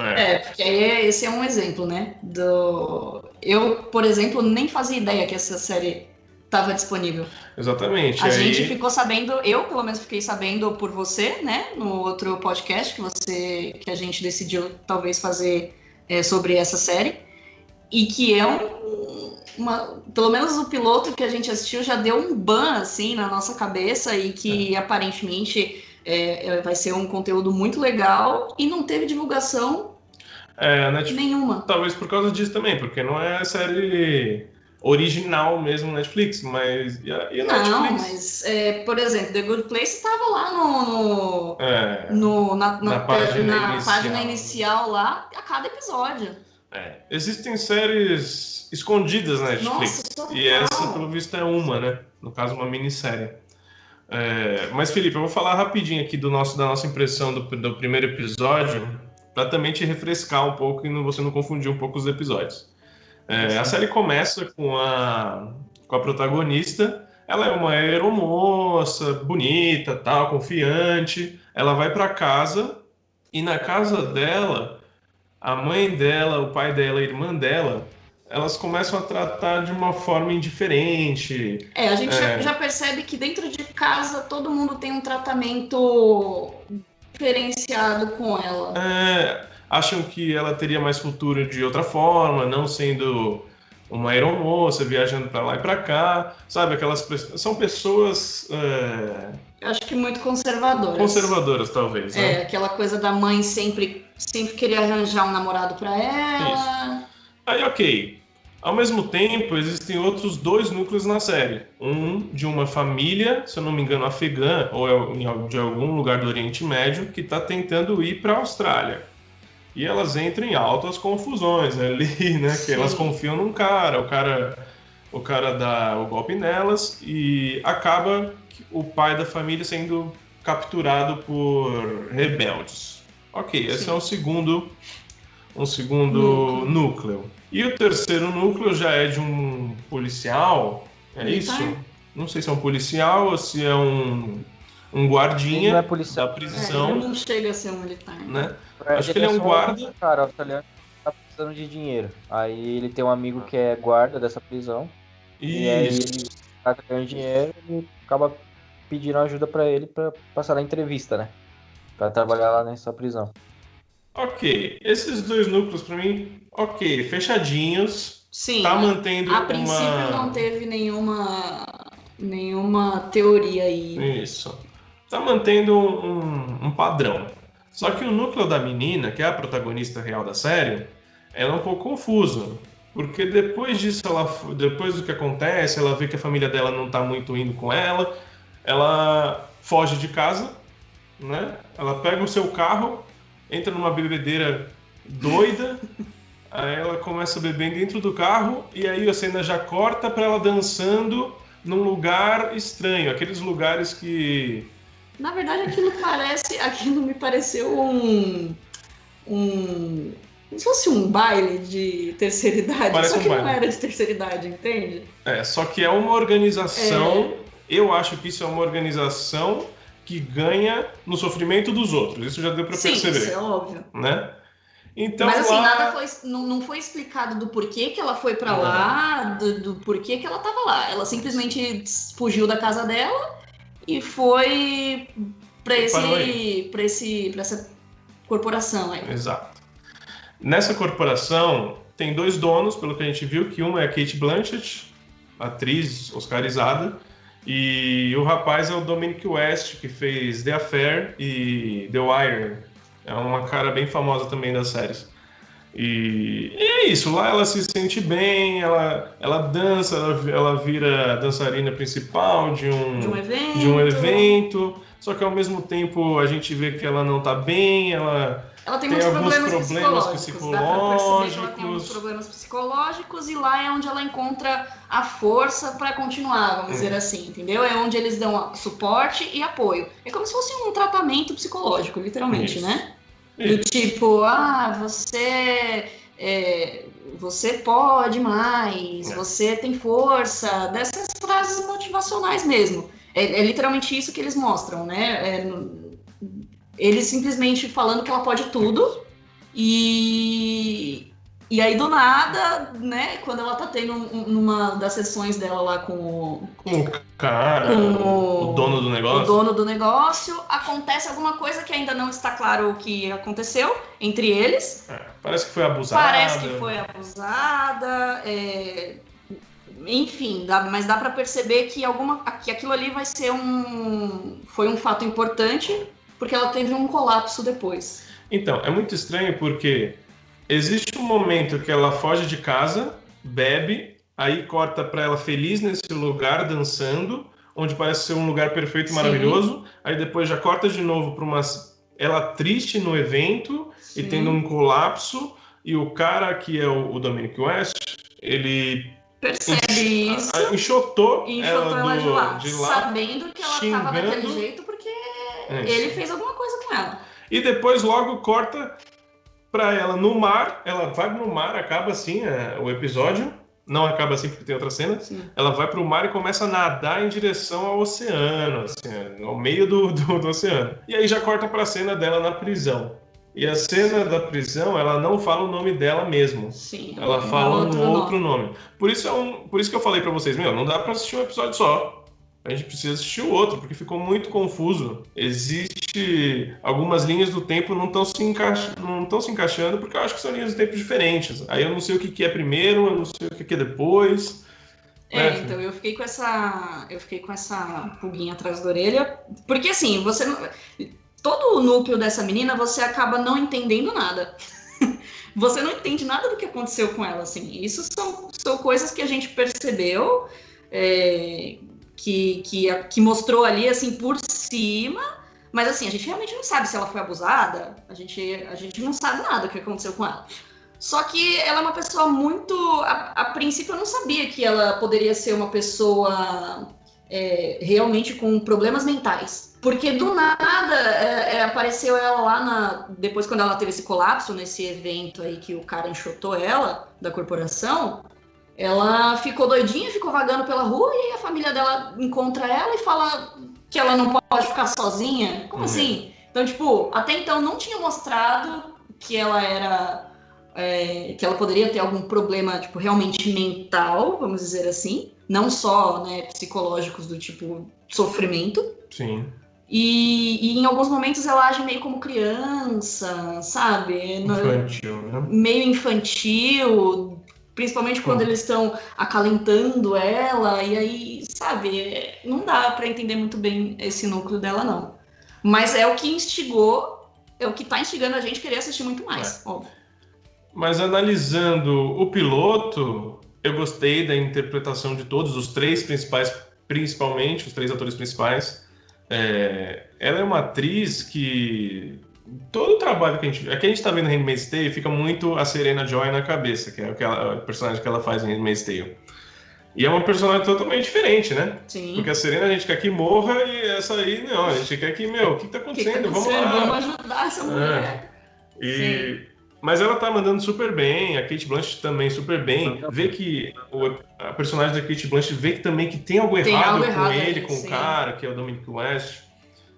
Porque aí esse é um exemplo, né? Eu, por exemplo, nem fazia ideia que essa série estava disponível. Exatamente. A gente ficou sabendo, eu pelo menos fiquei sabendo por você, né? No outro podcast que a gente decidiu talvez fazer sobre essa série. E que é pelo menos o piloto que a gente assistiu já deu um ban assim na nossa cabeça e que aparentemente vai ser um conteúdo muito legal e não teve divulgação nenhuma. Talvez por causa disso também, porque não é série original mesmo Netflix, mas e a Netflix? Não, mas por exemplo, The Good Place estava lá na página inicial lá a cada episódio. Existem séries escondidas na Netflix. Nossa, e essa, pelo visto, é uma, né? No caso, uma minissérie. Mas, Felipe, eu vou falar rapidinho aqui da nossa impressão do primeiro episódio, para também te refrescar um pouco e você não confundir um pouco os episódios. A série começa com a protagonista. Ela é uma aeromoça, bonita, tal, confiante. Ela vai para casa e na casa dela a mãe dela, o pai dela, a irmã dela, elas começam a tratar de uma forma indiferente. A gente já percebe que dentro de casa todo mundo tem um tratamento diferenciado com ela. Acham que ela teria mais futuro de outra forma, não sendo uma aeromoça, viajando para lá e para cá. Sabe, são pessoas... Eu acho que muito conservadoras. Conservadoras, talvez, né? Aquela coisa da mãe sempre querer arranjar um namorado para ela. Isso. Aí, ok. Ao mesmo tempo, existem outros 2 núcleos na série. Um de uma família, se eu não me engano, afegã, ou de algum lugar do Oriente Médio, que está tentando ir para a Austrália. E elas entram em altas confusões ali, né? Sim. Que elas confiam num cara, o cara dá o golpe nelas e acaba o pai da família sendo capturado por rebeldes. Ok, esse Sim. é um segundo núcleo. E o terceiro núcleo já é de um policial, Militar? isso? Não sei se é um policial ou se é um guardinha Ele não é policial. da prisão, Ele não chega a ser um militar. né? Acho que ele é um só guarda. Cara, australiano tá precisando de dinheiro. Aí ele tem um amigo que é guarda dessa prisão. E aí Isso. ele tá ganhando dinheiro e acaba pediram ajuda pra ele pra passar na entrevista, né? Pra trabalhar lá nessa prisão. Ok, esses dois núcleos pra mim, ok, fechadinhos. Sim, Tá mantendo a princípio não teve nenhuma teoria aí. Isso. Tá mantendo um padrão. Só que o núcleo da menina, que é a protagonista real da série, ela é um pouco confuso. Porque depois disso, depois do que acontece, ela vê que a família dela não tá muito indo com ela foge de casa, né? Ela pega o seu carro, entra numa bebedeira doida, aí ela começa a beber dentro do carro, e aí a cena já corta pra ela dançando num lugar estranho, aqueles lugares que... Na verdade, aquilo me pareceu como se fosse um baile de terceira idade, Parece só que um não baile. era de terceira idade, entende? Só que é uma organização, eu acho que isso é uma organização que ganha no sofrimento dos outros, isso já deu pra Sim, perceber. isso é óbvio. Né? Então, Mas assim, lá... não foi explicado do porquê que ela foi pra lá, do porquê que ela tava lá. Ela simplesmente fugiu da casa dela e foi pra essa corporação aí. Exato. Nessa corporação tem dois donos, pelo que a gente viu, que uma é a Cate Blanchett, atriz oscarizada, e o rapaz é o Dominic West, que fez The Affair e The Wire. É uma cara bem famosa também das séries. E é isso, lá ela se sente bem, ela dança, ela vira dançarina principal de um evento, só que ao mesmo tempo a gente vê que ela não tá bem, ela tem tem muitos alguns problemas psicológicos. Dá pra perceber que ela tem alguns problemas psicológicos e lá é onde ela encontra a força pra continuar, vamos dizer assim, entendeu? É onde eles dão suporte e apoio. É como se fosse um tratamento psicológico, literalmente, Isso. né? Do tipo, você pode mais, você tem força, dessas frases motivacionais mesmo. É literalmente isso que eles mostram, né? Eles simplesmente falando que ela pode tudo e aí do nada, né, quando ela tá tendo numa das sessões dela lá com o cara, o dono do negócio. O dono do negócio, acontece alguma coisa que ainda não está claro o que aconteceu entre eles. Parece que foi abusada. Enfim, mas dá pra perceber que aquilo ali foi um fato importante, porque ela teve um colapso depois. Então, é muito estranho porque existe um momento que ela foge de casa, bebe, aí corta pra ela feliz nesse lugar, dançando, onde parece ser um lugar perfeito e maravilhoso. Aí depois já corta de novo pra ela triste no evento. Sim. E tendo um colapso. E o cara que é o Dominic West, ele percebe isso. Enxotou ela de lá, sabendo que ela xingando, tava daquele jeito porque ele fez alguma coisa com ela. E depois logo corta pra ela no mar. Ela vai no mar, acaba assim o episódio. Não acaba assim porque tem outra cena. Sim. Ela vai pro mar e começa a nadar em direção ao oceano, assim, ao meio do oceano. E aí já corta pra cena dela na prisão. E a cena da prisão, ela não fala o nome dela mesmo. Sim. Ela fala um outro nome. Por isso que eu falei pra vocês, não dá pra assistir um episódio só. A gente precisa assistir o outro, porque ficou muito confuso. Existe algumas linhas do tempo não estão se encaixando, porque eu acho que são linhas do tempo diferentes. Aí eu não sei o que é primeiro, eu não sei o que é depois. Então eu fiquei com essa pulguinha atrás da orelha, porque assim, todo o núcleo dessa menina, você acaba não entendendo nada. Você não entende nada do que aconteceu com ela, assim. Isso são coisas que a gente percebeu, que mostrou ali, assim, por cima, mas assim, a gente realmente não sabe se ela foi abusada, a gente não sabe nada do que aconteceu com ela. Só que ela é uma pessoa muito... A princípio eu não sabia que ela poderia ser uma pessoa realmente com problemas mentais. Porque do nada apareceu ela lá depois quando ela teve esse colapso, nesse evento aí que o cara enxotou ela, da corporação, ela ficou doidinha, ficou vagando pela rua e aí a família dela encontra ela e fala que ela não pode ficar sozinha. Como assim? Então, tipo, até então não tinha mostrado que ela que ela poderia ter algum problema, tipo, realmente mental, vamos dizer assim. não só, né, psicológicos do tipo sofrimento. Sim. E em alguns momentos ela age meio como criança, sabe? Infantil, né? Meio infantil, principalmente quando eles estão acalentando ela, e aí, sabe, não dá pra entender muito bem esse núcleo dela, não. Mas é o que instigou, é o que tá instigando a gente a querer assistir muito mais, óbvio. Mas analisando o piloto, eu gostei da interpretação de todos os três principais, principalmente os três atores principais. Ela é uma atriz que todo o trabalho que a gente tá vendo em Handmaid's Tale fica muito a Serena Joy na cabeça, que é a personagem que ela faz em Handmaid's Tale. E é uma personagem totalmente diferente, né? Sim. Porque a Serena a gente quer que morra e essa aí não, a gente quer que, o que tá acontecendo? Vamos lá. Vamos ajudar essa mulher. Mas ela tá mandando super bem, a Cate Blanchett também super bem. Vê que a personagem da Cate Blanchett vê que também que tem algo errado com ele, com o cara, que é o Dominic West.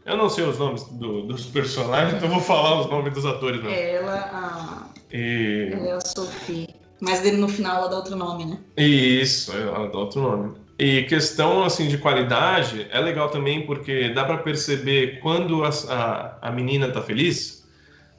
Eu não sei os nomes dos personagens, então eu vou falar os nomes dos atores mesmo. Ela é a Sophie. Mas no final ela dá outro nome, né? Isso, ela dá outro nome. E questão assim de qualidade é legal também porque dá pra perceber quando a menina tá feliz.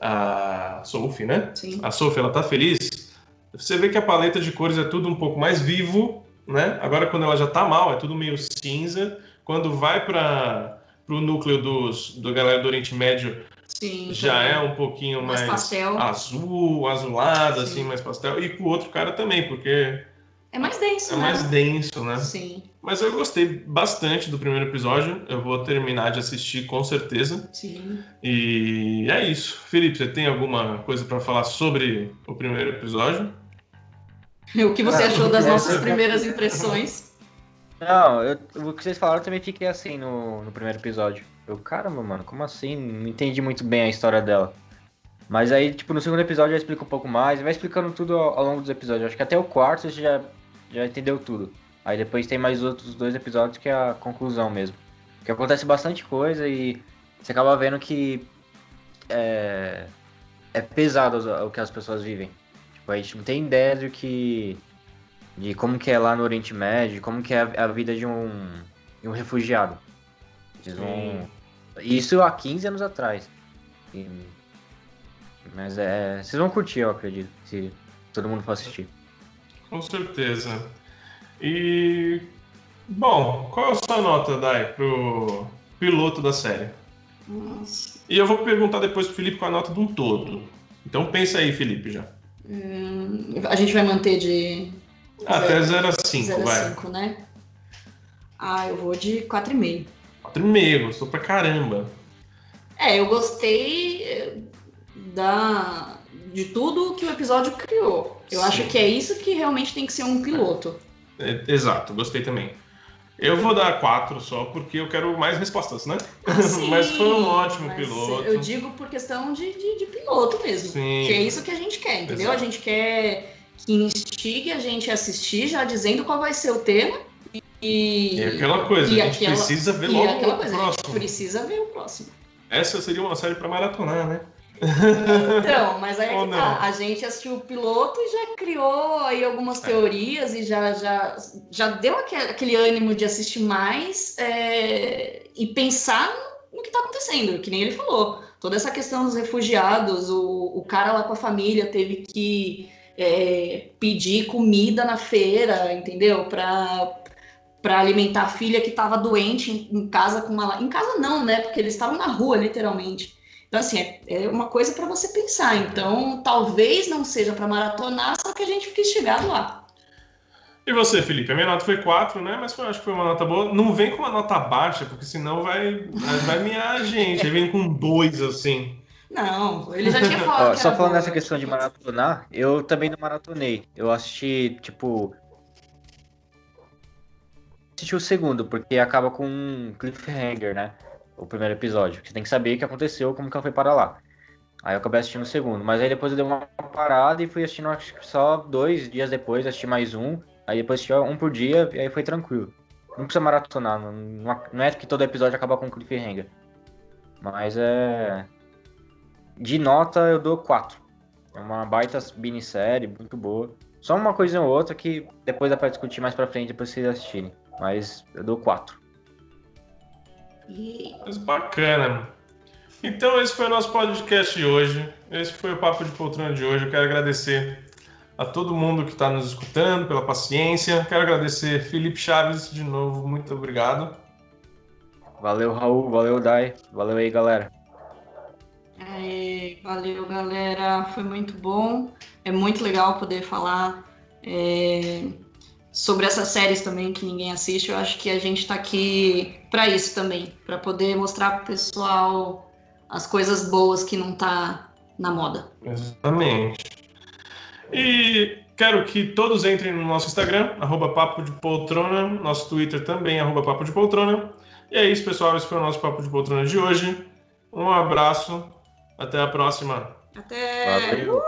A Sophie, né? Sim. A Sophie, ela tá feliz. Você vê que a paleta de cores é tudo um pouco mais vivo, né? Agora, quando ela já tá mal, é tudo meio cinza. Quando vai pro núcleo do galera do Oriente Médio, sim, já também. É um pouquinho mais pastel. azulado, Sim. assim, mais pastel. E com o outro cara também, porque é mais denso, é né? mais denso, né? Sim. Mas eu gostei bastante do primeiro episódio. Eu vou terminar de assistir com certeza. Sim. E é isso. Felipe, você tem alguma coisa para falar sobre o primeiro episódio? O que você achou das nossas primeiras impressões? Não, o que vocês falaram eu também fiquei assim no primeiro episódio. Caramba, mano, como assim? Não entendi muito bem a história dela. Mas aí, tipo, no segundo episódio já explica um pouco mais, vai explicando tudo ao longo dos episódios. Acho que até o quarto você já entendeu tudo. Aí depois tem mais outros 2 episódios que é a conclusão mesmo. Porque acontece bastante coisa e você acaba vendo que é pesado o que as pessoas vivem. Tipo, a gente não tem ideia de como que é lá no Oriente Médio, de como que é a vida de um refugiado. Isso há 15 anos atrás. Mas vocês vão curtir, eu acredito, se todo mundo for assistir. Com certeza. E bom, qual é a sua nota, Dai, pro piloto da série? Nossa. E eu vou perguntar depois pro Felipe com a nota de um todo. Então pensa aí, Felipe, já. A gente vai manter de até 0 a 5, vai. 5, né? Eu vou de 4,5. 4,5, gostou pra caramba. Eu gostei de tudo que o episódio criou. Eu acho que é isso que realmente tem que ser um piloto. Exato, gostei também. Eu vou dar 4 só porque eu quero mais respostas, né? Sim, mas foi um ótimo piloto. Eu digo por questão de piloto mesmo. Sim. Que é isso que a gente quer, entendeu? Exato. A gente quer que instigue a gente a assistir já dizendo qual vai ser o tema. E aquela coisa, a gente precisa ver logo o próximo. A gente precisa ver o próximo. Essa seria uma série pra maratonar, né? Então, mas aí a gente assistiu o piloto e já criou aí algumas teorias e já deu aquele ânimo de assistir mais e pensar no que está acontecendo, que nem ele falou. Toda essa questão dos refugiados, o cara lá com a família teve que pedir comida na feira, entendeu? Para alimentar a filha que estava doente em casa com uma... Em casa não, né? Porque eles estavam na rua, literalmente. Então, assim, é uma coisa para você pensar. Então, talvez não seja para maratonar, só que a gente fica instigado lá. E você, Felipe? A minha nota foi 4, né? Mas eu acho que foi uma nota boa. Não vem com uma nota baixa, porque senão vai miar a gente. Aí vem com 2, assim. Não, ele já tinha falado. Só falando nessa questão de maratonar, eu também não maratonei. Eu assisti, assisti o segundo, porque acaba com um cliffhanger, né? O primeiro episódio. Você tem que saber o que aconteceu, como que ela foi para lá. Aí eu acabei assistindo o segundo. Mas aí depois eu dei uma parada e fui assistindo, acho que só 2 dias depois, assisti mais um. Aí depois assisti um por dia e aí foi tranquilo. Não precisa maratonar. Não é que todo episódio acaba com um cliffhanger. Mas de nota eu dou 4. É uma baita minissérie, muito boa. Só uma coisa ou outra que depois dá pra discutir mais pra frente, depois vocês assistirem. Mas eu dou 4. Mas bacana. Então esse foi o nosso podcast de hoje. Esse foi o Papo de Poltrona de hoje. Eu quero agradecer a todo mundo que está nos escutando pela paciência. Quero agradecer Felipe Chaves de novo. Muito obrigado. Valeu, Raul. Valeu, Dai. Valeu aí, galera. Valeu, galera. Foi muito bom. É muito legal poder falar sobre essas séries também que ninguém assiste. Eu acho que a gente está aqui para isso também, para poder mostrar para o pessoal as coisas boas que não tá na moda. Exatamente. E quero que todos entrem no nosso Instagram, @Papo de Poltrona, nosso Twitter também, @Papo de Poltrona. E é isso, pessoal. Esse foi o nosso Papo de Poltrona de hoje. Um abraço. Até a próxima. Até! Valeu.